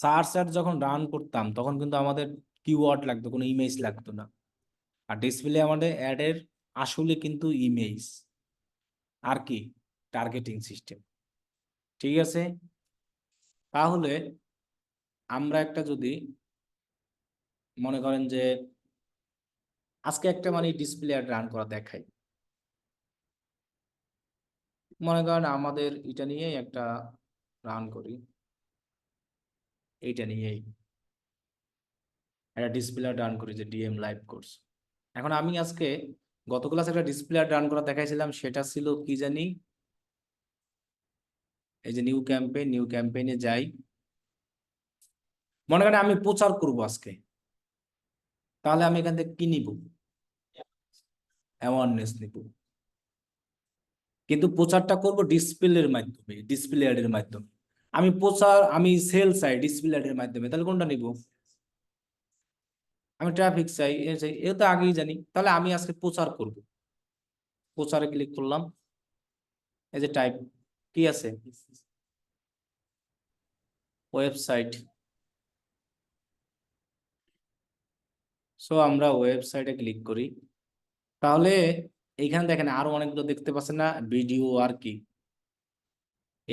Search add যখন run করতাম তখন কিন্তু আমাদের কিওয়ার্ড লাগতো, কোনো ইমেজ লাগতো না। আর ডিসপ্লে আমাদের অ্যাডের আসলে কিন্তু ইমেজ আর কি টার্গেটিং সিস্টেম। ঠিক আছে, তাহলে আমরা একটা যদি মনে করেন যে আজকে একটা মানে ডিসপ্লে অ্যাড রান করা দেখাই, মনে করেন আমাদের এটা নিয়েই একটা রান করি, এইটা নিয়েই একটা ডিসপ্লে অ্যাড রান করি যে ডিএম লাইভ কোর্স। এখন আমি আজকে গত ক্লাসে একটা ডিসপ্লে অ্যাড রান করা দেখাইছিলাম, সেটা ছিল কি জানি, এই যে নিউ ক্যাম্পেইনে যাই, মনে করেন আমি প্রচার করব আজকে, তাহলে আমি এখান থেকে কি নিব? অ্যাওয়ারনেস নিব। কিন্তু প্রচারটা করব ডিসপ্লের মাধ্যমে, ডিসপ্লে অ্যাডের মাধ্যমে। আমি সেল চাই ডিসপ্লে অ্যাডের মাধ্যমে, তাহলে কোনটা নিব? আমি ট্রাফিক চাই, এ চাই, এ তো আগেই জানি। তাহলে আমি আজকে প্রচার করব, প্রচারে ক্লিক করলাম, এই যে টাইপ কি আছে, ওয়েবসাইট। সো আমরা ওয়েবসাইটে ক্লিক করি। তাহলে এইখানে দেখেন আরো অনেকগুলো দেখতে পাচ্ছেন না, ভিডিও আর কি,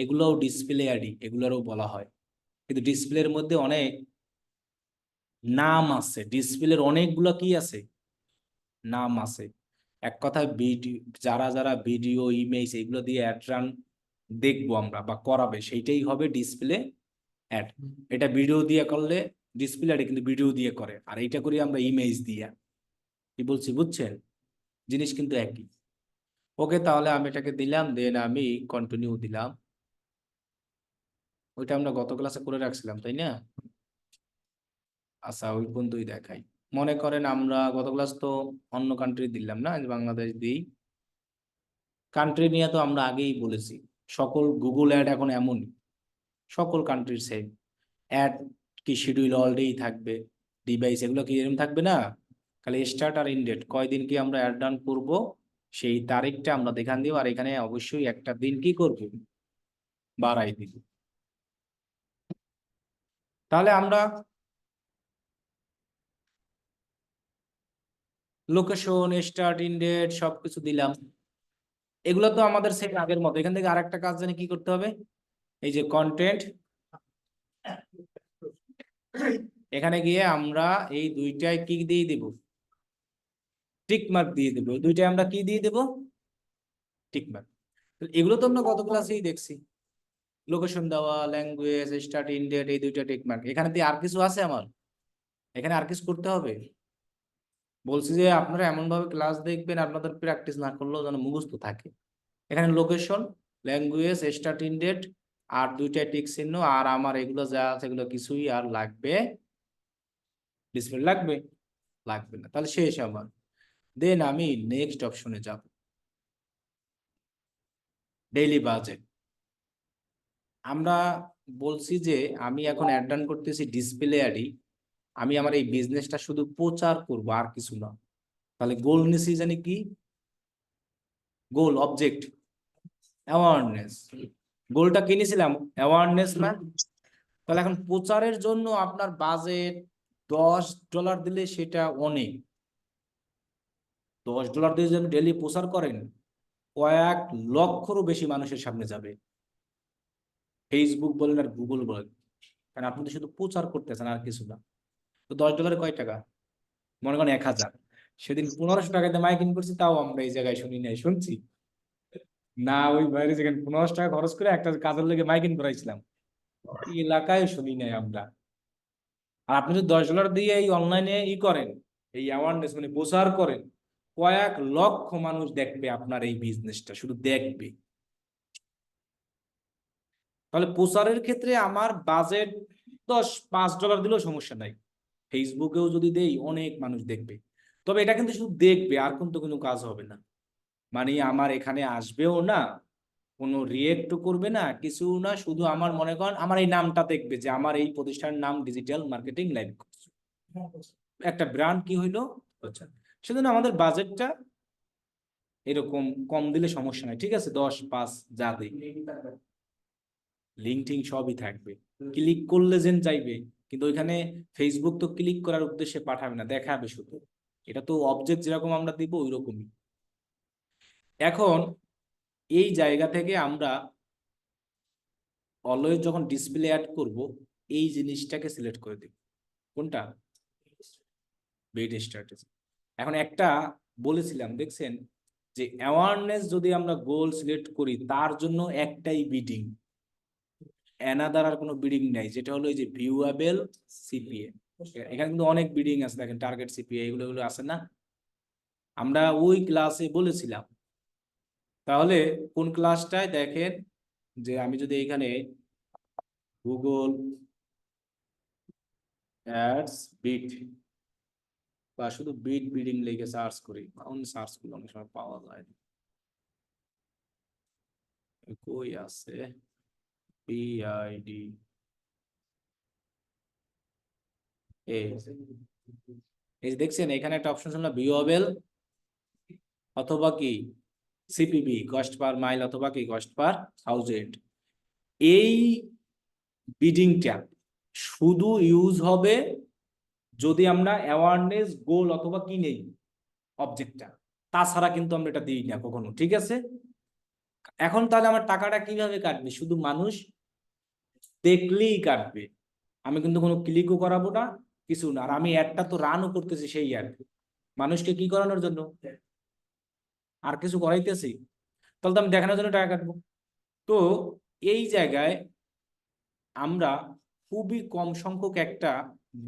এগুলোও ডিসপ্লে অ্যাডই, এগুলোরও বলা হয়। কিন্তু ডিসপ্লের মধ্যে অনেক নাম আছে, ডিসপ্লের অনেকগুলো কি আছে, নাম আছে। এক কথায় ভিডিও, যারা যারা ভিডিও ইমেজ এগুলো দিয়ে অ্যাড রান দেখবো আমরা বা করাবে, সেইটাই হবে ডিসপ্লে অ্যাড। এটা ভিডিও দিয়ে করলে ডিসপ্লে অ্যাড, কিন্তু ভিডিও দিয়ে করে, আর এইটা করি আমরা ইমেজ দিয়ে। কি বলছি বুঝছেন? জিনিস কিন্তু একই। ওকে, তাহলে আমি এটাকে দিলাম, দেন আমি কন্টিনিউ দিলাম। ওইটা আমরা গত ক্লাসে করে রাখছিলাম তাই না? আচ্ছা, ওই পর্যন্তই দেখাই। মনে করেন আমরা গত ক্লাস তো অন্য কান্ট্রি দিলাম না, বাংলাদেশ দিই। কান্ট্রি নিয়ে তো আমরা আগেই বলেছি, সকল গুগল অ্যাড এখন এমন, সকল কান্ট্রির সেম অ্যাড কি শিডিউল অলরেডি থাকবে, ডিভাইস এগুলো কি এরকম থাকবে না, খালি স্টার্ট আর ইন্ডেট কয়দিন কি আমরা অ্যাড রান করবো সেই তারিখটা আমরা দেখান দিব, আর এখানে অবশ্যই একটা দিন কি করব, বাড়াই দিব। তাহলে আমরা লোকেশন, স্টার্ট, ইন্ডেট সবকিছু দিলাম। এগুলো তো আমাদের সেম আগের মতো। এখান থেকে আরেকটা কাজ জানি কি করতে হবে, এই যে কন্টেন্ট, এখানে গিয়ে আমরা এই দুইটায় কি দিয়ে দিব, টিক মার্ক দিয়ে দেবো। দুইটায় আমরা কি দিয়ে দেব, টিক মার্ক। এগুলো তো আমরা গত ক্লাসেই দেখছি, লোকেশন দেওয়া, ল্যাঙ্গুয়েজ, স্টার্ট, ইন্ডেট, এই দুইটা টিক মার্ক। এখানে দিয়ে আর কিছু আছে আমার, এখানে আর কিছু করতে হবে? বলছি যে আপনারা এমন ভাবে ক্লাস দেখবেন আপনাদের প্র্যাকটিস না করলেও যেন মুখস্থ থাকে। এখানে লোকেশন, ল্যাঙ্গুয়েজ, স্টার্ট, ইন্ডেট আর দুইটা টিক চিহ্ন, আর আমার এগুলো যা আছে এগুলো কিছুই আর লাগবে, ডিসপ্লে লাগবে, লাগবে না। তাহলে শেষ আমার। দেন আমি নেক্সট অপশনে যাব, ডেইলি বাজেট। আমরা বলছি যে আমি এখন অ্যাড রান করতেছি ডিসপ্লে অ্যাডই, আমি আমার এই বিজনেসটা শুধু প্রচার করব আর কিছু না। তাহলে গোল নিছি জানি কি, গোল অবজেক্ট অ্যাওয়ারনেস। গোলটা কি নিয়েছিলাম, অ্যাওয়ারনেস না? তাহলে এখন প্রচারের জন্য আপনার বাজেট $10 দিলে সেটা অনেক। $10 দিয়ে যদি ডেলি প্রচার করেন, কয়েক লক্ষেরও বেশি মানুষের সামনে যাবে, ফেসবুক বলেন আর গুগল বলেন। কারণ আপনি তো শুধু প্রচার করতেছেন আর কিছু না। তো $10 কয় টাকা, মনে করেন 1000। সেদিন 1500 টাকাতে মাইকিং করছি, তাও আমরা এই জায়গায় শুনি নাই, শুনছি না? ওই বাইরে যেখানে 1500 টাকা খরচ করে একটা কাজের লেগে মাইকিং করাইছিলাম, এই এলাকায় শুনি নাই আমরা। আর আপনি যদি $10 দিয়ে এই অনলাইনে করেন, এই অ্যাওয়ারনেস মানে প্রচার করেন, কয়েক লক্ষ মানুষ দেখবে আপনার এই বিজনেসটা, শুধু দেখবে। তাহলে প্রচারের ক্ষেত্রে আমার বাজেট $5 দিলেও সমস্যা নাই, ফেসবুকেও যদি দেই অনেক মানুষ দেখবে। তবে এটা কিন্তু শুধু দেখবে, আর কিন্তু কোনো কাজ হবে না। মানে আমার এখানে আসবেও না, কোনো রিয়েক্টও করবে না, কিছু না, শুধু আমার মনে করেন আমার এই নামটা দেখবে যে আমার এই প্রতিষ্ঠানের নাম ডিজিটাল মার্কেটিং লাইভ কোর্স, একটা ব্র্যান্ড কি হইলো, আচ্ছা। সেজন্য আমাদের বাজেটটা এরকম কম দিলে সমস্যা নাই, ঠিক আছে, 10, 5 যা দিই। লিঙ্ক টিঙ্ক সবই থাকবে। ক্লিক করলে যেন যাইবে, কিন্তু ওইখানে ফেসবুক তো ক্লিক করার উদ্দেশ্যে পাঠাবে না, দেখাবে শুধু। এটা তো অবজেক্ট যেরকম আমরা দিব ওই রকমই। এখন এই জায়গা থেকে আমরা অলওয়েজ যখন ডিসপ্লে অ্যাড করব, এই জিনিসটাকে সিলেক্ট করে দিব। কোনটা? Bed strategy. এখন একটা বলেছিলাম দেখছেন, যে অ্যাওয়ারনেস যদি আমরা গোল সিলেক্ট করি, তার জন্য একটাই বিডিং, অ্যানাদার আর কোনো বিডিং নাই, যেটা হলো এই যে ভিউয়েবল সিপিএ। এখানে কিন্তু অনেক বিডিং আছে, দেখেন টার্গেট সিপিএ, এগুলো এগুলো আছে না, আমরা ওই ক্লাসে বলেছিলাম। তাহলে কোন ক্লাসটায় দেখেন, যে আমি যদি এখানে গুগল অ্যাডস বিট বা শুধু বিট বিডিং লিখে সার্চ করি, সার্চ করলে অনেক সময় পাওয়া যায় না। কই আছে বিআইডি, এই যে দেখছেন এখানে একটা অপশন ছিল ভিউয়েবল অথবা কি সিপিবি, কস্ট পার মাইল অথবা কি কস্ট পার থাউজেন্ড। এই বিডিংটা শুধু ইউজ হবে যদি আমরা অ্যাওয়ারনেস গোল অথবা কি নেই অবজেক্টটা, তাছাড়া কিন্তু আমরা এটা দিই না কখনো, ঠিক আছে? এখন তাহলে আমার টাকাটা কিভাবে কাটবে? শুধু মানুষ দেখলেই কাটবে, আমি কিন্তু কোনো ক্লিকও করাবো না, কিছু না। আর আমি অ্যাডটা তো রানও করতেছি সেই অ্যাড, মানুষকে কি করানোর জন্য? আর কিছু করাইতেছি, তাহলে তো আমি দেখানোর জন্য টাকা কাটবো। তো এই জায়গায় আমরা খুবই কম সংখ্যক একটা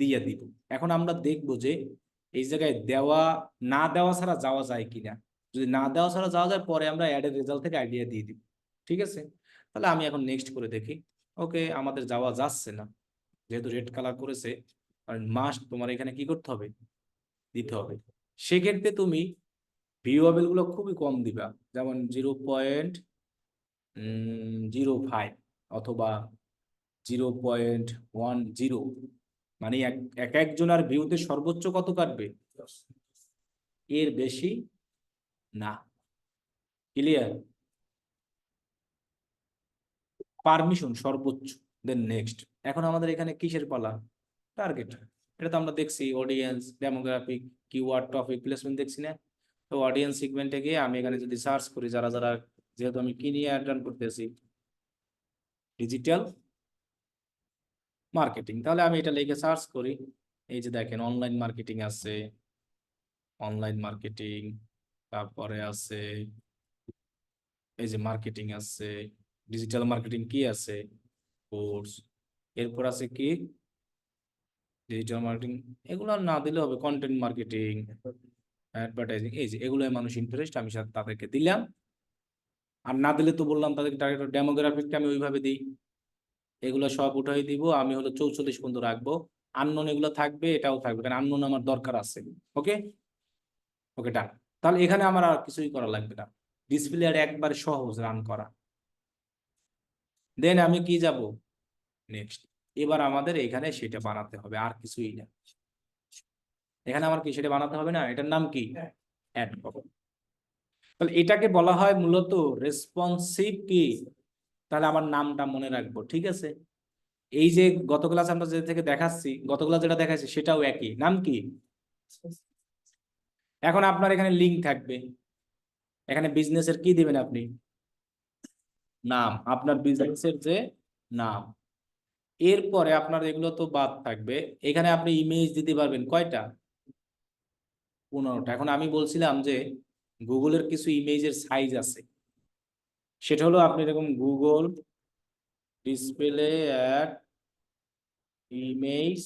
দিয়ে দিব। এখন আমরা দেখব যে এই জায়গায় দেওয়া না দেওয়া ছাড়া যাওয়া যায় কিনা। যদি না দেওয়া ছাড়া যাওয়া যায়, পরে আমরা অ্যাডের রেজাল্ট থেকে আইডিয়া দিয়ে দিব, ঠিক আছে? তাহলে আমি এখন নেক্সট করে দেখি। ওকে, আমাদের যাওয়া যাচ্ছে না, যেহেতু রেড কালার করেছে, কারণ মাস্ট তোমার এখানে কি করতে হবে, দিতে হবে। সেক্ষেত্রে তুমি ভিউয়েবল গুলো খুবই কম দিবা, যেমন 0.05 অথবা 0.10, মানে এক এক একজনের ভিউতে সর্বোচ্চ কত কাটবে, এর বেশি না। ক্লিয়ার? পারমিশন সর্বোচ্চ, দেন নেক্সট। এখন আমাদের এখানে কিসের পালা? টার্গেট। এটা তো আমরা দেখছি, audience, demographic, keyword, topic, placement দেখছি না? তো অডিয়েন্স সেগমেন্টে গিয়ে আমি এখানে যদি সার্চ করি, যারা যারা, যেহেতু আমি কি নিয়ে অ্যাড রান করতেছি, ডিজিটাল মার্কেটিং, তাহলে আমি এটা লিখে সার্চ করি। এই যে দেখেন অনলাইন মার্কেটিং আছে, অনলাইন মার্কেটিং, তারপরে আছে এই যে মার্কেটিং আছে, ডিজিটাল মার্কেটিং কি আছে, কোর্স, এরপর আছে কি ডিজিটাল মার্কেটিং, এগুলো আর না দিলে হবে, কন্টেন্ট মার্কেটিং, অ্যাডভার্টাইজিং, এই যে এগুলো মানুষ ইন্টারেস্ট, আমি তাদেরকে দিলাম। আর না দিলে তো বললাম তাদেরকে টার্গেট, ডেমোগ্রাফিকটা আমি ওইভাবে দিই, এগুলো সব উঠাই দিব, আমি হলো 44 পর্যন্ত রাখবো। আননোন এগুলো থাকবে, এটাও থাকবে, কারণ আননোন আমার দরকার আছে। ওকে, ওকে ডান। তাহলে এখানে আমার আর কিছুই করা লাগবে না, ডিসপ্লে আর একবার সহজ রান করা। দেন আমি কি যাব, নেক্সট। এবার আমাদের এখানে সেটা বানাতে হবে, আর কিছুই না। এখানে আমার কি সেটা বানাতে হবে না? এটার নাম কি, অ্যাড কপি। তাহলে এটাকে বলা হয় মূলত রেসপন্সিভ কি। তাহলে আমার নামটা মনে রাখবো, ঠিক আছে? এই যে গত ক্লাস আমরা যে থেকে দেখাচ্ছি, গত ক্লাস যেটা দেখাচ্ছি সেটাও একই নাম কি। এখন আপনার এখানে লিঙ্ক থাকবে, এখানে বিজনেসের কি দিবেন আপনি, নাম, আপনার বিজনেসের যে নাম। এরপরে আপনার এগুলো তো বাদ থাকবে, এখানে আপনি ইমেজ দিতে পারবেন কয়টা, 15টা। এখন আমি বলছিলাম যে গুগলের কিছু ইমেজের সাইজ আছে, সেটা হলো আপনি এরকম Google display ad image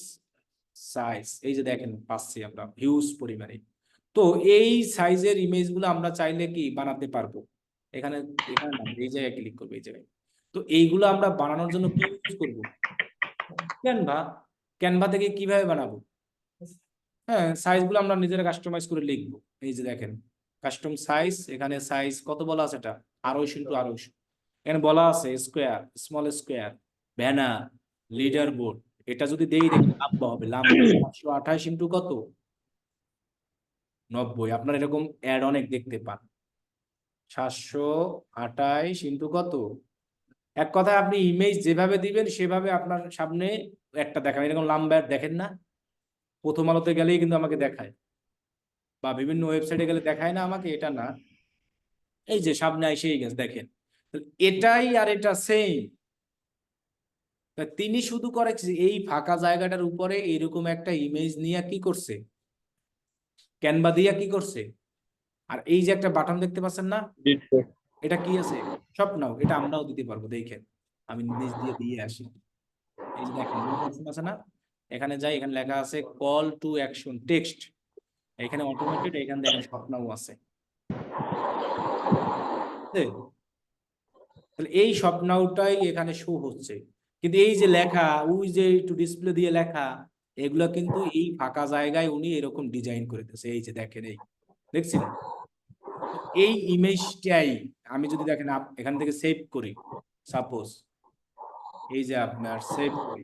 size, এই যে দেখেন পাচ্ছি আমরা হিউজ পরিমাণে। তো এই সাইজের ইমেজগুলো আমরা চাইলে কি বানাতে পারবো, এখানে, এখানে না, এই জায়গায় ক্লিক করবো, এই জায়গায়। তো এইগুলো আমরা বানানোর জন্য কি ইউজ করবো, ক্যানভা। ক্যানভা থেকে কিভাবে বানাবো, হ্যাঁ, সাইজগুলো আমরা নিজেরা কাস্টমাইজ করে লিখবো। এই যে দেখেন কাস্টম সাইজ, এখানে সাইজ কত বলা আছে, এটা 250x250। এখানে বলা আছে square, small square, banner, leader board. এটা যদি দেই দেখি লাম্বা হবে, লাম্বা 728 কত, 90। আপনার এরকম অ্যাড অনেক দেখতে পান, 728 কত, এক কথায় আপনি ইমেজ যেভাবে দিবেন সেভাবে আপনার সামনে একটা দেখাবে। এরকম লাম্বার দেখেন না, প্রথম আলোতে গেলেই কিন্তু আমাকে দেখায়, বা বিভিন্ন ওয়েবসাইটে গেলে দেখায় না আমাকে, এটা না, এই যে সামনে এসেই গেছে দেখেন। এটাই আর এটা সেম। তিনি শুধু করেছে এই ফাঁকা জায়গাটার উপরে এরকম একটা ইমেজ নিয়ে কি করছে, ক্যানভা দিয়া কি করছে, আর এই যে একটা বাটন দেখতে পাচ্ছেন না, এটা কি আছে, সব নাও, এটা আমরাও দিতে পারবো। দেখেন আমি নিজ দিয়ে দিয়ে আসি, এই যে দেখেন অপশন আছে না, এখানে যাই, এখানে লেখা আছে কল টু অ্যাকশন টেক্সট, এখানে অটোমেটেড, এখানে দেখেন স্বপ্নাও আছে। তাহলে এই স্বপ্নাওটাই এখানে শো হচ্ছে, কিন্তু এই যে লেখা, ওই যে একটু ডিসপ্লে দিয়ে লেখা, এগুলো কিন্তু এই ফাঁকা জায়গায় উনি এরকম ডিজাইন করে দিয়েছে। এই যে দেখেন, এই দেখছেন, এই ইমেজটাই আমি যদি দেখেন এখান থেকে সেভ করি, সাপোজ এই যে আপনার সেভ করি,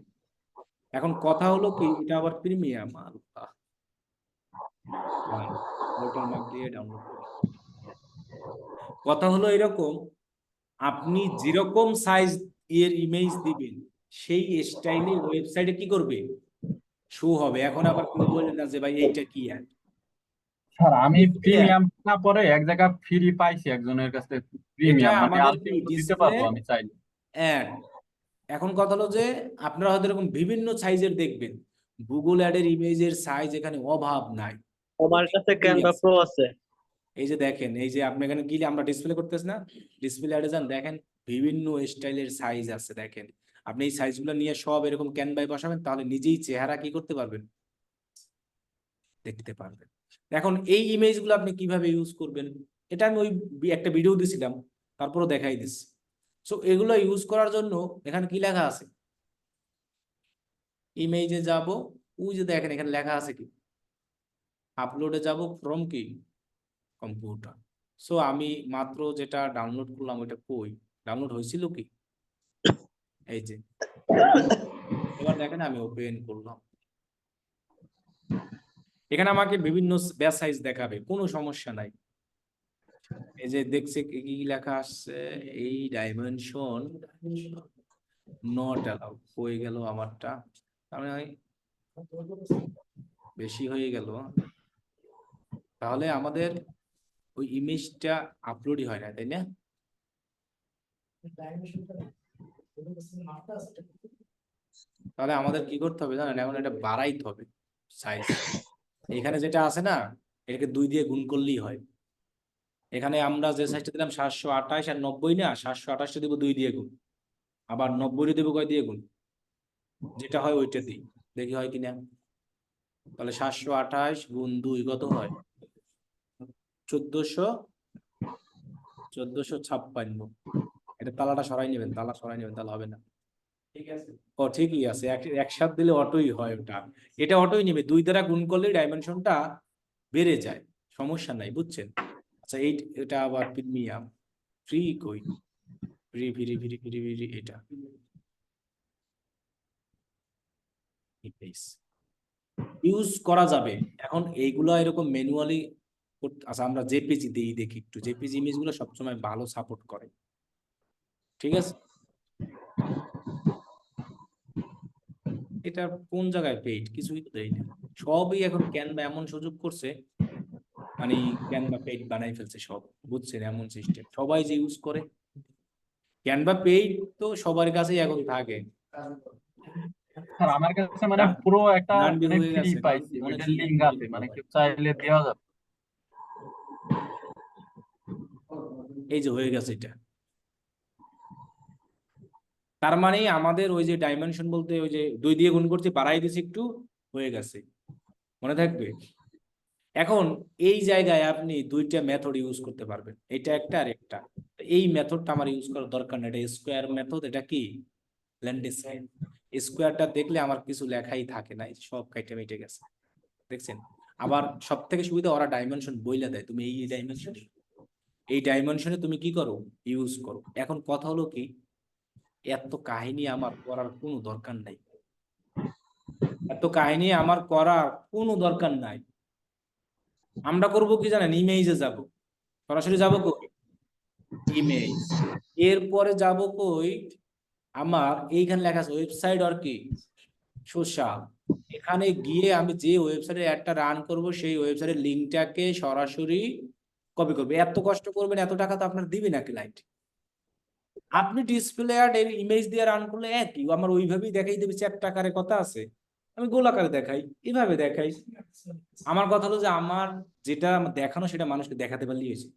এখন কথা হলো কি, এটা আবার প্রিমিয়াম, আল্লাহ ওয়াটারমার্ক দিয়ে ডাউনলোড করি। কথা হলো এরকম, আপনি যেরকম সাইজ এর ইমেজ দিবেন সেই স্টাইলে ওয়েবসাইটে কি করবে, শো হবে। এখন আবার কেউ বললেন না যে ভাই এইটা কি আর, স্যার আমি প্রিমিয়াম না পরে এক জায়গা ফ্রি পাইছি একজনের কাছে, এটা প্রিমিয়াম মানে আমাদের আর কি কিছু দিতে ডিসপ্লে পারবো আমি চাইলে। অ্যাড। এখন কথা হলো যে আপনারা হয়তো এরকম বিভিন্ন সাইজের দেখবেন, গুগল অ্যাডের ইমেজের সাইজ এখানে অভাব নাই, আমার কাছে এই ক্যানভা আছে। প্রো আছে। এই যে দেখেন, এই যে আপনি এখানে গিয়ে আমরা ডিসপ্লে করতেছি না, ডিসপ্লে অ্যাডে যান, দেখেন বিভিন্ন স্টাইলের সাইজ আছে। দেখেন আপনি এই সাইজগুলো নিয়ে সব এরকম ক্যানভায় বসাবেন, তাহলে নিজেই চেহারা কি করতে পারবেন, দেখতে পারবেন। এখন এই ইমেজগুলো আপনি কিভাবে ইউজ করবেন, এটা আমি ওই একটা ভিডিও দিছিলাম, তারপরও দেখাই দিচ্ছি। সো এগুলো ইউজ করার জন্য এখানে কি লেখা আছে, ইমেজে যাব, ওই যে দেখেন এখানে লেখা আছে কি, আপলোডে যাব ফ্রম কি কম্পিউটার। সো আমি মাত্র যেটা ডাউনলোড করলাম ওইটা কই, ডাউনলোড হয়েছিল কি, এই যে, এবার দেখেন আমি ওপেন করলাম, এখানে আমাকে বিভিন্ন ব্যাস সাইজ দেখাবে, কোনো সমস্যা নাই। এই যে দেখছে কি লেখা আসছে, এই ডাইমেনশন নট অ্যালাউ হয়ে গেল আমারটা, তাহলে বেশি হয়ে গেল, তাহলে আমাদের ওই ইমেজটা আপলোডই হয় না, তাই না? তাহলে আমাদের কি করতে হবে জানেন, এখন এটা বাড়াইতে হবে সাইজ। এখানে যেটা আছে না, এটাকে 2 দিয়ে গুণ করলেই হয়। এখানে আমরা যে সাইজটা দিলাম 728 আর 90 না, 728টা দিব 2 দিয়ে গুণ, আবার 90 দেবো কয় দিয়ে গুণ, যেটা হয় ওইটা দিই, দেখি হয় কিনা। তাহলে 728 গুণ 2 কত হয়, 1456। এটা তালাটা সরাই নেবেন, তালা সরাই নেবেন, তাহলে হবে না। ঠিক আছে, ও ঠিকই আছে, একসাথে দিলে অটোই হয় ওটা, এটা অটোই নেবে, 2 দ্বারা গুণ করলে ডাইমেনশনটা বেড়ে যায়, সমস্যা নাই, বুঝছেন? আচ্ছা এটা আবার প্রিমিয়াম, ফ্রি কই, free free free free free, এটা ইউজ করা যাবে। এখন এইগুলো এরকম ম্যানুয়ালি, আচ্ছা আমরা জেপিজি দিই, দেখি একটু, জেপিজি ইমেজ গুলো সবসময় ভালো সাপোর্ট করে, ঠিক আছে। এটা কোন জায়গায় পেইড, কিছুই তো দেয় না, সবই এখন ক্যানভা এমন সুযোগ করছে, মানে ক্যানভা পেইড বানাই ফেলছে সব, বুঝছেন, এমন সিস্টেম সবাই যে ইউজ করে। ক্যানভা পেইড তো সবার কাছেই এখন থাকে। স্যার আমার কাছে মানে পুরো একটা গান বের মানে হয়ে ফ্রি গেছে, কারণ পাইছি, অনেক ওইটার সুযোগ লিঙ্ক সুবিধা আছে, দিতে মানে হয়। কেউ চাইলে দেওয়া যাবে। এই যে হয়ে গেছে এটা, তার মানে আমাদের ওই যে ডাইমেনশন বলতে ওই যে 2 দিয়ে গুণ করছি, বাড়াই দিছি একটু, হয়ে গেছে, মনে থাকবে। এখন এই জায়গায় আপনি 2টা মেথড ইউজ করতে পারবেন, এটা একটা আর একটা। এই মেথডটা আমার ইউজ করার দরকার নেই, এটা স্কোয়ার মেথড, এটা কি ল্যান্ডস্কেপ। স্কোয়ারটা দেখলে আমার কিছু লেখাই থাকে না, এই যে সব কাইটা মিটে গেছে, দেখছেন। আবার সব থেকে সুবিধা, ওরা ডাইমেনশন বইলা দেয়, তুমি এই ডাইমেনশন, এই ডাইমেনশনে তুমি কি করো, ইউজ করো। এখন কথা হলো কি, এত কাহিনী আমার করার কোনো দরকার নাই, এত কাহিনী আমার করার কোনো দরকার নাই। আমরা করব কি জানেন, ইমেজে যাব, সরাসরি যাব কই, ইমেজ, এরপরে যাব কই, আমার এইখানে লেখা আছে ওয়েবসাইট আর কি সোশ্যাল, এখানে গিয়ে আমি যে ওয়েবসাইটের অ্যাডটা রান করব সেই ওয়েবসাইটের লিঙ্কটাকে সরাসরি কপি করবো। এত কষ্ট করবেন, এত টাকা তো আপনার দিবে না ক্লায়েন্ট। আপনি ডিসপ্লে অ্যাড এর ইমেজ দিয়ে রান করলে একই, আমার ওইভাবেই দেখাই দেবে। চ্যাপ্টাকারে কথা আছে, আমি গোলাকারে দেখাই, এভাবে দেখাই। আমার কথা হলো যে আমার যেটা দেখানো সেটা মানুষকে দেখাতে পারলেই হয়েছে।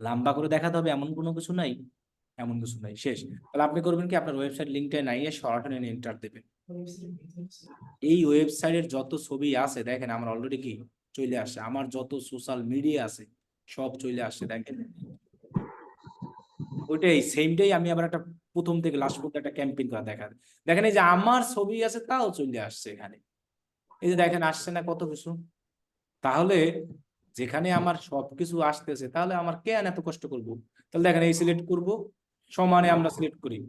লম্বা করে দেখাতে হবে এমন কোনো কিছু নাই, এমন কিছু নাই, শেষ। তাহলে আপনি করবেন কি, আপনার ওয়েবসাইট লিঙ্কটা নাই সরাসরি এন্টার দেবেন। এই ওয়েবসাইটের যত ছবি আছে দেখেন আমার অলরেডি কি চলে আসছে, আমার যত সোশ্যাল মিডিয়া আছে সব চলে আসছে দেখেন। ওইটাই সেমটাই আমি আবার একটা প্রথম থেকে লাস্ট পর্যন্ত একটা ক্যাম্পেইন করা দেখা দেখেন, এই যে আমার ছবি আছে তাও চলে আসছে এখানে, এই যে দেখেন আসছে না কত কিছু। তাহলে যেখানে আমার সবকিছু আসতেছে তাহলে আমার কেন এত কষ্ট করব? তাহলে দেখেন এই সিলেক্ট করব, সমানে আমরা সিলেক্ট করি,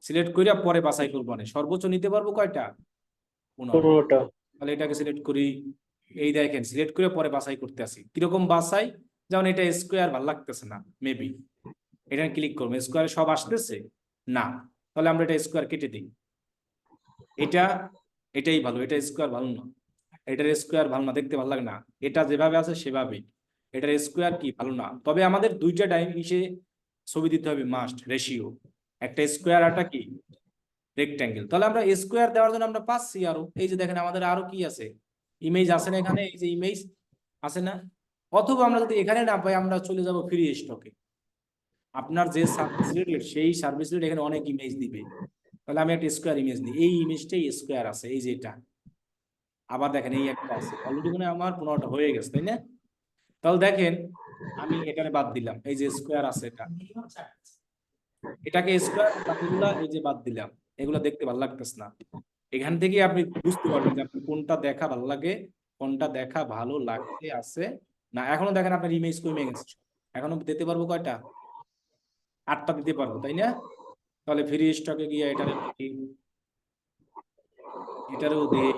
সিলেক্ট করে পরে বাছাই করবো, না সর্বোচ্চ নিতে পারবো কয়টা? 15টা। 15টা। তাহলে এটাকে সিলেক্ট করি, এই দেখেন সিলেক্ট করে পরে বাছাই করতে আসি। কিরকম বাছাই? যেমন এটা স্কোয়ার ভালো লাগতেছে না, মেবি এটা ক্লিক করবো, স্কোয়ারে সব আসতেছে না, তাহলে আমরা এটা স্কোয়ার কেটে দিই। এটা এটাই ভালো, এটা স্কোয়ার ভালো না, এটার স্কোয়ার ভালো না, দেখতে ভালো লাগে না, এটা যেভাবে আছে সেভাবেই। এটার স্কোয়ার কি ভালো না, তবে আমাদের দুইটা ইসে ছবি দিতে হবে মাস্ট, রেশিও, একটা স্কোয়ার একটা কি রেক্ট্যাঙ্গেল। তাহলে আমরা স্কোয়ার দেওয়ার জন্য আমরা পাচ্ছি আরো, এই যে দেখেন আমাদের আরো কি আছে, ইমেজ আছে না এখানে, এই যে ইমেজ আছে না। অথবা আমরা যদি এখানে না পাই আমরা চলে যাব ফ্রি স্টকে, আপনার যে সার্ভিস রিলেটেড সেই সার্ভিস রিলেটেড এখানে অনেক ইমেজ দিবে। তাহলে আমি একটা স্কোয়ার ইমেজ নিই, এই ইমেজটাই স্কোয়ার আছে, এই যে এটা। আবার দেখেন এই একটা আছে, অলরেডি মানে আমার 15টা হয়ে গেছে, তাই না? তাহলে দেখেন আমি এখানে বাদ দিলাম, এই যে স্কোয়ার আছে এটা, এটাকে স্কোয়ার, বাকিগুলা এই যে বাদ দিলাম, এগুলো দেখতে ভালো লাগতেছে না। এখান থেকে আপনি বুঝতে পারবেন যে আপনি কোনটা দেখা ভালো লাগে, কোনটা দেখা ভালো লাগতে আছে না। এখনো দেখেন আপনার ইমেজ কমে গেছে, এখনো দিতে পারবো কয়টা? 8টা দিতে পারবো, তাই না? তাহলে ফ্রি স্টকে গিয়ে এটারেও দেই,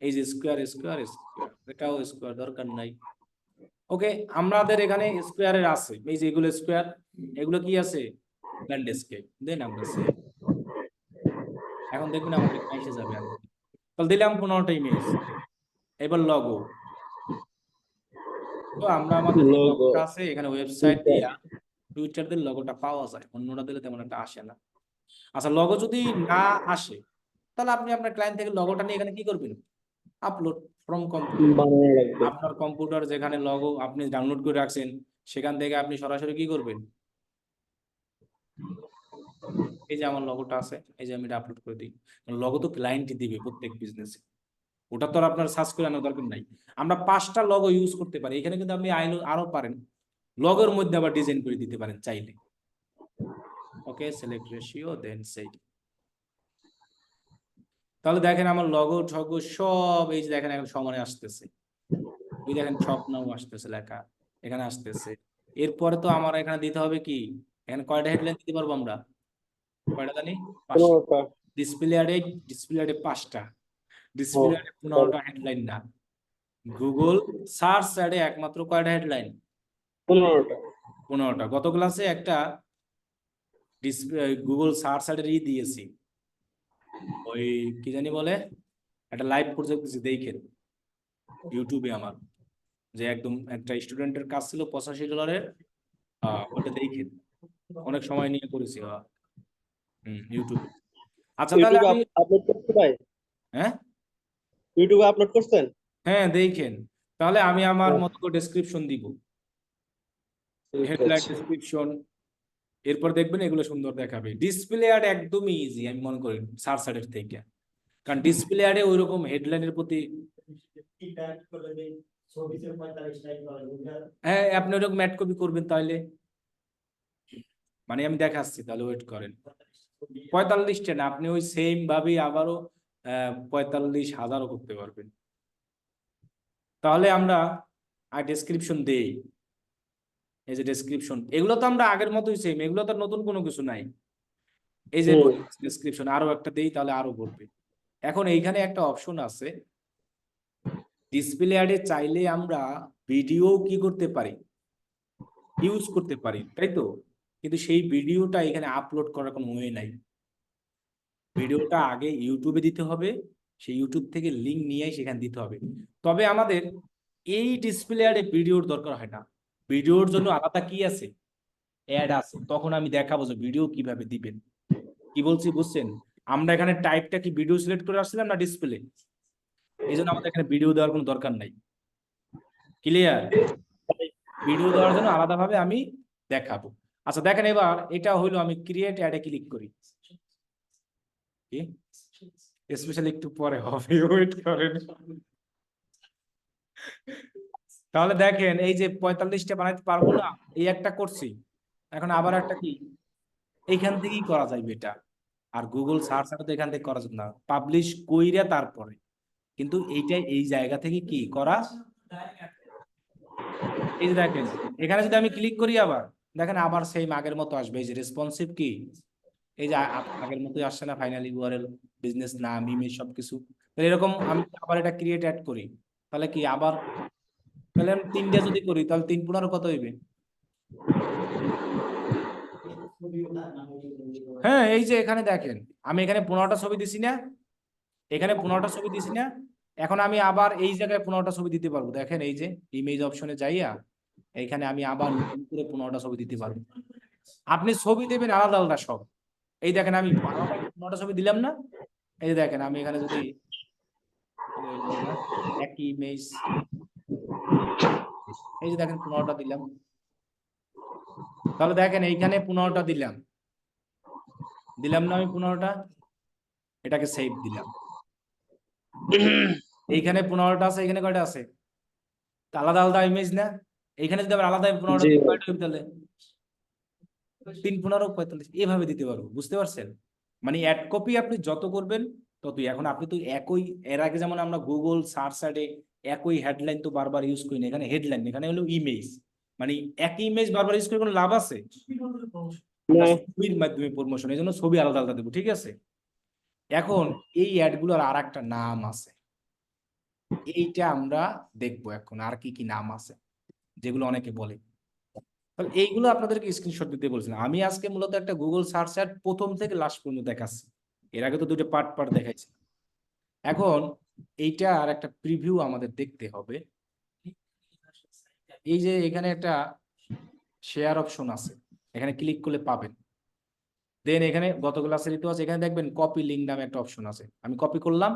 এই যে স্কোয়ার স্কোয়ার স্কোয়ার, এটাও স্কোয়ার দরকার নাই। ওকে, আমাদের এখানে স্কোয়ারের আছে, এই যে এগুলো স্কোয়ার, এগুলো কি আছে? ল্যান্ডস্কেপ দেন আমরা save। এখন দেখবেন আমাদের এখানে এসে যাবে আর কি। তাহলে দিলাম 15টা ইমেজ। এবার লগো, তো আমরা আমাদের যে লোগো। লগোটা আছে এখানে ওয়েবসাইট দিয়া টুইটার দিয়ে লগোটা পাওয়া যায়, অন্যটা দিলে তেমন একটা আসে না। আচ্ছা, লগো যদি না আসে তাহলে আপনি আপনার ক্লায়েন্ট থেকে লগোটা নিয়ে এখানে কি করবেন? Upload from computer. বানানো লাগবে। আপনার কম্পিউটার যেখানে লগো আপনি ডাউনলোড করে রাখছেন সেখান থেকে আপনি সরাসরি কি করবেন? এই যে আমার লগোটা আছে, এই যে আমি এটা আপলোড করে দিই। লগো তো ক্লায়েন্টই দিবে প্রত্যেক বিজনেসে, ওটা তো আর আপনার সার্চ করে আনার দরকার নাই। আমরা 5টা লগো ইউজ করতে পারি এখানে, কিন্তু আপনি আরো পারেন লগোর মধ্যে আবার ডিজাইন করে দিতে পারেন চাইলে। ওকে, সিলেক্ট রেশিও দেন সেট। তাহলে দেখেন আমার লগো ঠগো সব এই যে দেখেন এখন সমানে আসতেছে, ওই দেখেন স্বপ্নও আসতেছে লেখা, এখানে আসতেছে। এরপরে তো আমার এখানে দিতে হবে কি, এখানে কয়টা হেডলাইন দিতে পারবো আমরা? কয়টা জানি? 5টা। 15টা। ডিসপ্লে অ্যাডে 5টা, ও, ডিসপ্লে অ্যাডে 15টা হেডলাইন না। গুগল সার্চ অ্যাডে একমাত্র কয়টা হেডলাইন? 15টা। 15টা। গত ক্লাসে একটা ডিসপ্লে গুগল সার্চ অ্যাডের দিয়েছি, ওই কি জানি বলে, একটা লাইভ প্রজেক্ট দেখেন ইউটিউবে আমার, যে একদম একটা স্টুডেন্টের কাজ ছিল $85, ওটা দেখেন, অনেক সময় নিয়ে করেছি ইউটিউবে। আচ্ছা তাহলে ইউটিউবে আমি, আপলোড করতে ভাই? হ্যাঁ ইউটিউবে আপলোড করছেন? হ্যাঁ দেখেন, তাহলে আমি আমার মতো করে ডেসক্রিপশন দিব, ঠিক হেডলাইন আছে। ডেসক্রিপশন। এরপর দেখবেন এগুলো সুন্দর দেখাবে। ডিসপ্লে অ্যাড একদমই ইজি আমি মনে করি সার্চ অ্যাডের থেকে, কারণ ডিসপ্লে অ্যাডে ওইরকম হেডলাইনের প্রতি, হ্যাঁ আপনি ওরকম ম্যাট কপি করবেন তাহলে, মানে আমি দেখাচ্ছি, তাহলে ওয়েট করেন। 45টা না, আপনি ওই সেম ভাবেই আবারও 45,000ও করতে পারবেন। তাহলে আমরা আর ডেসক্রিপশন দেই, এই যে ডেসক্রিপশন, এগুলো তো আমরা আগের মতোই সেম, এগুলো তো নতুন কোনো কিছু নাই। এই যে হুম। ডেসক্রিপশন আরো একটা দেই, তাহলে আরো করবে। এখন এইখানে একটা অপশন আছে, ডিসপ্লে অ্যাডে চাইলে আমরা ভিডিও কি করতে পারি, ইউজ করতে পারি, তাই তো? কিন্তু সেই ভিডিওটা এখানে আপলোড করার কোনো ওয়ে নাই। ভিডিওটা আগে ইউটিউবে দিতে হবে, সেই ইউটিউব থেকে লিঙ্ক নিয়ে সেখানে দিতে হবে। তবে আমাদের এই ডিসপ্লে অ্যাডে ভিডিওর দরকার হয় না, ভিডিওর জন্য আলাদা কি আছে, অ্যাড আছে। তখন আমি দেখাবো যে ভিডিও কিভাবে দিবেন। কি বলছি বুঝছেন? আমরা এখানে টাইপটা কি ভিডিও সিলেক্ট করে আসছিলাম না ডিসপ্লে, এই জন্য আমাদের এখানে ভিডিও দেওয়ার কোনো দরকার নাই। ক্লিয়ার? ভিডিও দেওয়ার জন্য আলাদাভাবে আমি দেখাবো। আচ্ছা দেখেন, এবার এটা হইলো, আমি ক্রিয়েট অ্যাডে ক্লিক করি, স্পেশালি একটু পরে হবে, ওয়েট করেন। তাহলে দেখেন এই যে 45টা বানাইতে পারবো না, এই একটা করছি, এখন আবার একটা কি এইখান থেকেই করা যাবে এটা। আর গুগল সার্চ তো এখান থেকে করা যাবে না, পাবলিশ কইরা তারপরে। কিন্তু এইটা এই জায়গা থেকে কি করা, এই যে দেখেন এখানে যদি আমি ক্লিক করি আবার দেখেন আবার সেম আগের মতো আসবে, এই যে রেসপন্সিভ কি, এই যে আগের মতোই আসছে না, ফাইনাল ইউআরএল, বিজনেস নাম, ইমেজ সবকিছু। তাহলে এরকম আমি আবার এটা ক্রিয়েট অ্যাড করি, তাহলে কি আবার, তাহলে আমি 3টা যদি করি তাহলে 3 × কত হইবে? হ্যাঁ এই যে এখানে দেখেন আমি এখানে 15টা ছবি দিছি না, এখানে 15টা ছবি দিছি না, এখন আমি আবার এই জায়গায় 15টা ছবি দিতে পারবো। দেখেন এই যে ইমেজ অপশনে যাইয়া এইখানে আমি আবার নতুন করে 15টা ছবি দিতে পারবো। আপনি ছবি দেবেন আলাদা আলাদা সব, এই দেখেন আমি আলাদা 15টা ছবি দিলাম না, এই যে দেখেন আমি এখানে যদি একই ইমেজ, এই যে দেখেন 15টা দিলাম, তাহলে দেখেন এইখানে 15টা দিলাম, দিলাম না আমি 15টা, এটাকে সেভ দিলাম। এইখানে 15টা আছে, এখানে কয়টা আছে? তা আলাদা আলাদা ইমেজ না, এইখানে যদি আবার আলাদা 15টা জি দিই, ভাই। কয়টা হবে তাহলে? 3 15 45, এভাবে দিতে পারবো। বুঝতে পারছেন? মানে অ্যাড কপি আপনি যত করবেন ততই। এখন আপনি তো একই, এর আগে যেমন আমরা গুগল সার্চ অ্যাডে একই হেডলাইন তো বারবার ইউজ করি না, এখানে হেডলাইন, এখানে হলো ইমেজ, মানে একই ইমেজ বারবার ইউজ করে কোনো লাভ আছে? আমরা না। ছবির মাধ্যমে প্রমোশন, এই জন্য ছবি আলাদা আলাদা দেবো, ঠিক আছে? এখন এই অ্যাডগুলোর আর একটা নাম আছে, এইটা আমরা দেখবো এখন আর কি কি নাম আছে যেগুলো অনেকে বলে। তাহলে এইগুলো আপনাদেরকে স্ক্রিনশট দিতে বলছিলাম। আমি আজকে মূলত একটা গুগল সার্চ অ্যাড প্রথম থেকে লাস্ট পর্যন্ত দেখাচ্ছি, এর আগে তো দুটো পার্ট পার্ট দেখাইছি। এখন এইটা আর একটা প্রিভিউ আমাদের দেখতে হবে। এই যে এখানে একটা শেয়ার অপশন আছে, এখানে ক্লিক করলে পাবেন। দেন এখানে গত ক্লাসের ঋতু আছে, এখানে দেখবেন কপি লিঙ্ক নামে একটা অপশন আছে, আমি কপি করলাম।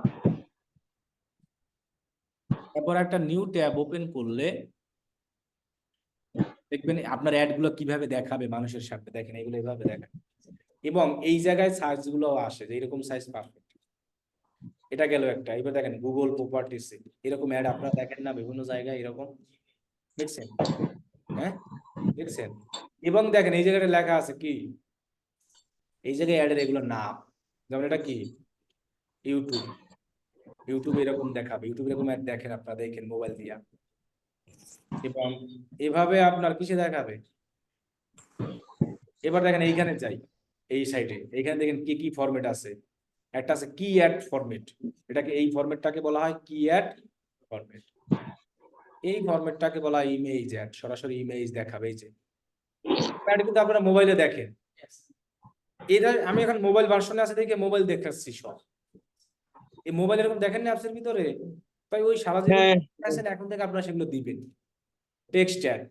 তারপর একটা নিউ ট্যাব ওপেন করলে দেখবেন আপনার অ্যাড গুলো কিভাবে দেখাবে মানুষের সামনে। দেখেন এগুলো এভাবে দেখায়, এবং এই জায়গায় সাইজ গুলো আসে যে এরকম সাইজ পারফেক্ট। এটা গেল একটা। এবার দেখেন গুগল প্রপার্টিস, এরকম অ্যাড আপনারা দেখেন না বিভিন্ন জায়গায় এরকম, দেখছেন? হ্যাঁ দেখছেন? এবং দেখেন এই জায়গাটা লেখা আছে কি, এই জায়গায় অ্যাডের এগুলো নাম, যেমন এটা কি ইউটিউব, ইউটিউব এরকম দেখাবে, ইউটিউব এরকম অ্যাড দেখেন আপনারা, দেখেন মোবাইল দিয়া। এবং এভাবে আপনার কিসে দেখাবে। এবার দেখেন এইখানে যাই, এই সাইডে এইখানে দেখেন কি কি ফরম্যাট আছে। একটা আছে কি অ্যাড ফরম্যাট, এটাকে এই ফরম্যাটটাকে বলা হয় কি অ্যাড ফরম্যাট। এই ফরম্যাটটাকে বলা হয় ইমেজ অ্যাড, সরাসরি ইমেজ দেখাবে। এই যে অ্যাড কিন্তু আপনারা মোবাইলে দেখেন, এটা আমি এখন মোবাইল ভার্সনে আছে দেখে মোবাইল দেখাচ্ছি সব। এই মোবাইল এরকম দেখেন না অ্যাপসের ভিতরে, তাই ওই সারা জীবন হ্যাঁ আছেন, এখন থেকে আপনারা সেগুলো দিবেন টেক্সট অ্যাড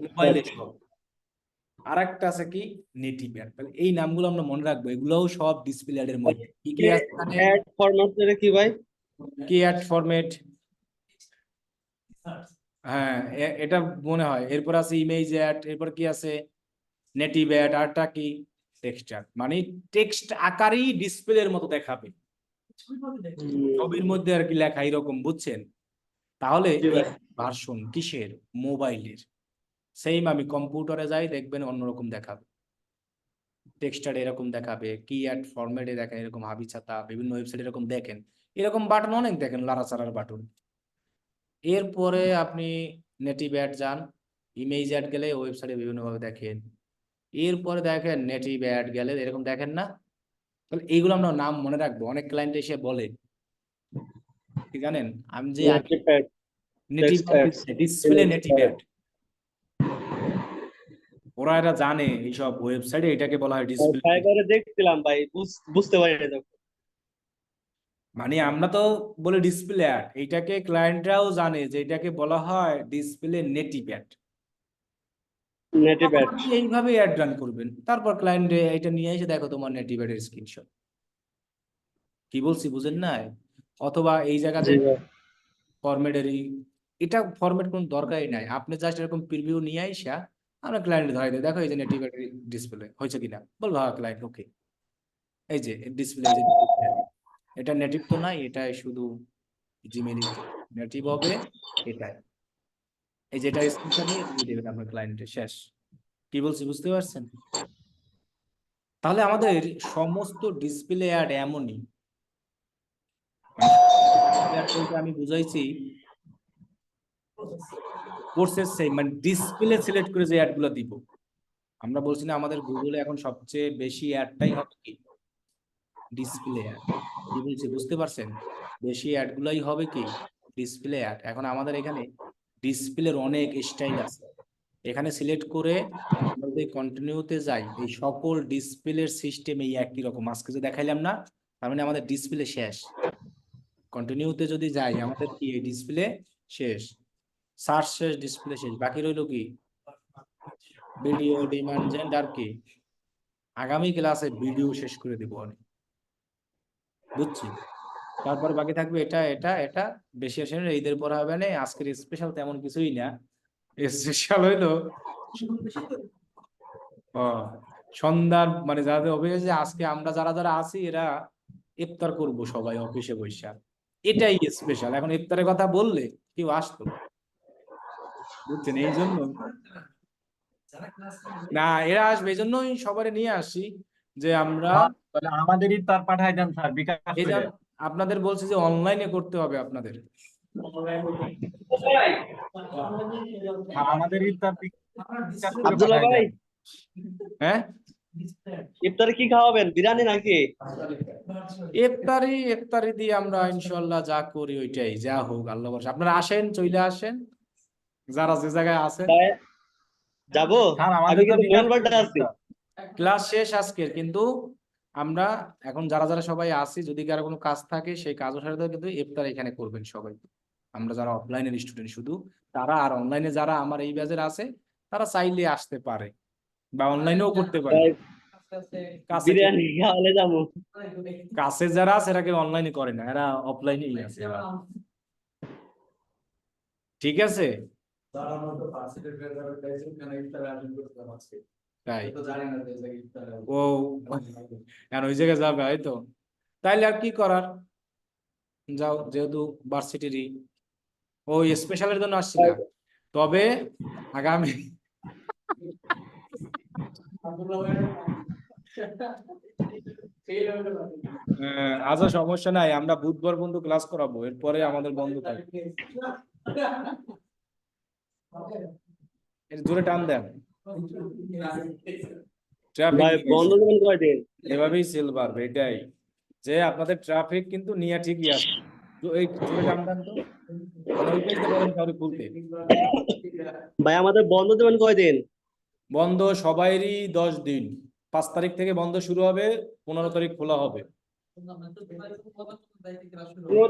মোবাইলে সব। আর একটা আছে কি নেটিভ অ্যাড। তাহলে এই নামগুলো আমরা মনে রাখবো, এগুলোও সব ডিসপ্লে অ্যাডের মধ্যে। কি কি আছে এখানে? অ্যাড ফরম্যাট কি ভাই? কি অ্যাড ফরম্যাট, হ্যাঁ এটা মনে হয়। এরপর আছে ইমেজ অ্যাড, এরপর কি আছে নেটিভ অ্যাড, আরটা কি টেক্সট অ্যাড, মানে টেক্সট আকারেই ডিসপ্লের মতো দেখাবে, ছবির মধ্যে আর কি লেখা এরকম, বুঝছেন? তাহলে জি ভাই। ভার্সন কিসের, মোবাইলের। সেম আমি কম্পিউটারে যাই দেখবেন অন্যরকম দেখাবে, টেক্সটার এরকম দেখাবে, কি অ্যাড ফরম্যাটে দেখেন এরকম হাবি ছাতা, বিভিন্ন ওয়েবসাইট এরকম দেখেন, এরকম বাটন অনেক দেখেন, লাড়াচাড়ার বাটন। এরপরে আপনি নেটিভ অ্যাড যান, ইমেজ অ্যাড গেলে ওয়েবসাইটে বিভিন্ন ভাবে দেখেন। এরপরে দেখেন নেটিভ অ্যাড গেলে এরকম দেখেন না। তাহলে এইগুলো আমরা নাম মনে রাখবো। অনেক ক্লায়েন্ট এসে বলে কি জানেন, আমি যে আগে native ad, native text ads, display native ad. Ad, ওরা এটা জানে এইসব ওয়েবসাইটে এটাকে বলা হয় ডিসপ্লে। ট্রাই করে দেখছিলাম ভাই, বুঝতে পারি না তখন। মানে আমরা তো বলি ডিসপ্লে অ্যাড, এইটাকে ক্লায়েন্টরাও জানে যে এটাকে বলা হয় display native ad. Native add. আপনি এইভাবে অ্যাড রান করবেন, তারপর ক্লায়েন্ট এটা নিয়ে এসে দেখো তোমার নেটিভ অ্যাডের স্ক্রিনশট। কি বলছি বুঝেন নাই? অথবা এই জায়গাতে জি ভাই। ফরম্যাটেরই, এটা ফরম্যাট কোনো দরকারই নাই, আপনি জাস্ট এরকম প্রিভিউ নিয়ে আইসা আমরা ক্লায়েন্ট ধরাই দেয়, দেখো এই যে নেটিভ অ্যাড ডিসপ্লে হয়েছে কিনা, বলবো হ্যাঁ ক্লায়েন্ট ওকে, এই যে ডিসপ্লে, এই যে display। এটা নেটিভ তো নাই, এটা শুধু জিমেইল নেটিভ হবে এটাই। এই যেটা স্ক্রিনশট নিয়ে দিয়ে দেবেন আপনার ক্লায়েন্টে, শেষ। কি বলছি বুঝতে পারছেন? তাহলে আমাদের সমস্ত ডিসপ্লে অ্যাড এমনই, মানে display ad বলতে আমি বুঝাইছি কোর্সের সেম, মানে ডিসপ্লে সিলেক্ট করে যে অ্যাড গুলো দিব। আমরা বলছি না আমাদের গুগলে এখন সবচেয়ে বেশি অ্যাডটাই হবে কি ডিসপ্লে অ্যাড। কি বলছি বুঝতে পারছেন? বেশি অ্যাড গুলাই হবে কি ডিসপ্লে অ্যাড। এখন আমাদের এখানে ডিসপ্লের অনেক স্টাইল আছে, এখানে সিলেক্ট করে আমরা যদি কন্টিনিউতে যাই, এই সকল ডিসপ্লের সিস্টেম এই একই রকম। আজকে যে দেখাইলাম না, তার মানে আমাদের ডিসপ্লে শেষ। কন্টিনিউতে যদি যাই আমাদের কি এই ডিসপ্লে শেষ, সার্চ শেষ, ডিসপ্লে শেষ, বাকি রইল কি ভিডিও, ডিমান্ড জেন্ট, আর কি আগামী ক্লাসে ভিডিও শেষ করে দেবো অনেক, বুঝছি। তারপর বাকি থাকবে এটা এটা এটা, বেশি আসে না, ঈদের পর হবে না। আজকের স্পেশাল তেমন কিছুই না, স্পেশাল হইলো ও সন্ধ্যার, মানে যাদের অফিসে আজকে আমরা যারা যারা আছি এরা ইফতার করব সবাই অফিসে বৈশা, এটাই স্পেশাল। এখন ইফতারের কথা বললে কেউ আসতো, বুঝছেন? এই জন্য না, এরা আসবে এই জন্যই সবারে নিয়ে আসি, যে আমরা তাহলে আমাদের ইফতার পাঠাই দেন স্যার বিকাশ এই করে। আপনাদের বলছি যে অনলাইনে করতে হবে আপনাদের। আর আমাদের ইফতার বিকাশ করে আব্দুল্লাহ পাঠাই ভাই, দেন। হ্যাঁ, ইফতারে কি খাওয়াবেন? বিরিয়ানি নাকি? ইফতারি ইফতারি দিয়ে আমরা ইনশাল্লাহ যা করি ওইটাই, যা হোক আল্লাহ ভরসা। আপনারা আসেন, চলে আসেন যারা যে জায়গায় আছেন। ভাই, যাবো? স্যার আমি আমাদের তো কিন্তু বিকাশ করে মঙ্গলবারটা দেন, আছি। স্যার। ক্লাস শেষ আজকের, কিন্তু আমরা এখন যারা যারা সবাই আসি, যদি কারো কোনো কাজ থাকে সেই কাজও সাথে কিন্তু ইফতার এখানে করবেন সবাই। আমরা যারা অফলাইনের স্টুডেন্ট শুধু তারা, আর অনলাইনে যারা আমার এই ব্যাচের আছে তারা চাইলে আসতে পারে বা অনলাইনেও করতে পারে। ভাই, কাছে বিরিয়ানি খাওয়ালে যাবো। কাছে যারা আছে এরা কেউ অনলাইনে করে না, এরা অফলাইনেই আছে এরা। ঠিক আছে, তাই ও আর ওই জায়গায় যাবে হয়তো, তাইলে আর কি করার, যাও, যেহেতু ভার্সিটিরই ওই স্পেশালের জন্য আসছি না। তবে আগামী আচ্ছা সমস্যা নাই, আমরা বুধবার বন্ধ ক্লাস করাবো, এরপরে আমাদের বন্ধ থাকবে। এর জোরে টান দেন, ট্রাফিক ভাই বন্ধ দেবেন কয়দিন? এভাবেই সেল বাড়বে, এটাই যে আপনাদের ট্রাফিক কিন্তু নিয়ে ঠিকই আছে। তো এই জোরে টান দেন তো, মানে ওই পেজটা বলেন কাউকে খুলতে। ভাই আমাদের বন্ধ দেবেন কয়দিন? বন্ধ সবাইরই 10 দিন, 5 তারিখ থেকে বন্ধ শুরু হবে, 15 তারিখ খোলা হবে। 15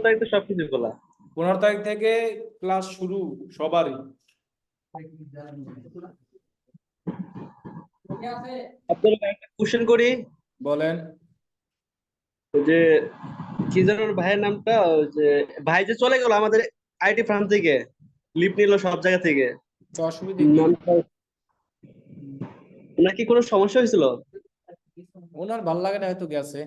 তারিখ তো সবকিছু খোলা। 15 তারিখ থেকে ক্লাস শুরু সবারই। আপনার একটা কোশ্চেন করি, বলেন। ওই যে কি যেন ওর ভাইয়ের নামটা, ওই যে ভাই যে চলে গেল আমাদের আইটি ফার্ম থেকে, লিভ নিল সব জায়গা থেকে, তো অসুবিধা কি? নামটা নাকি কোনো সমস্যা হয়েছিল? ওনার ভাল লাগে না হয়তো, গেছে।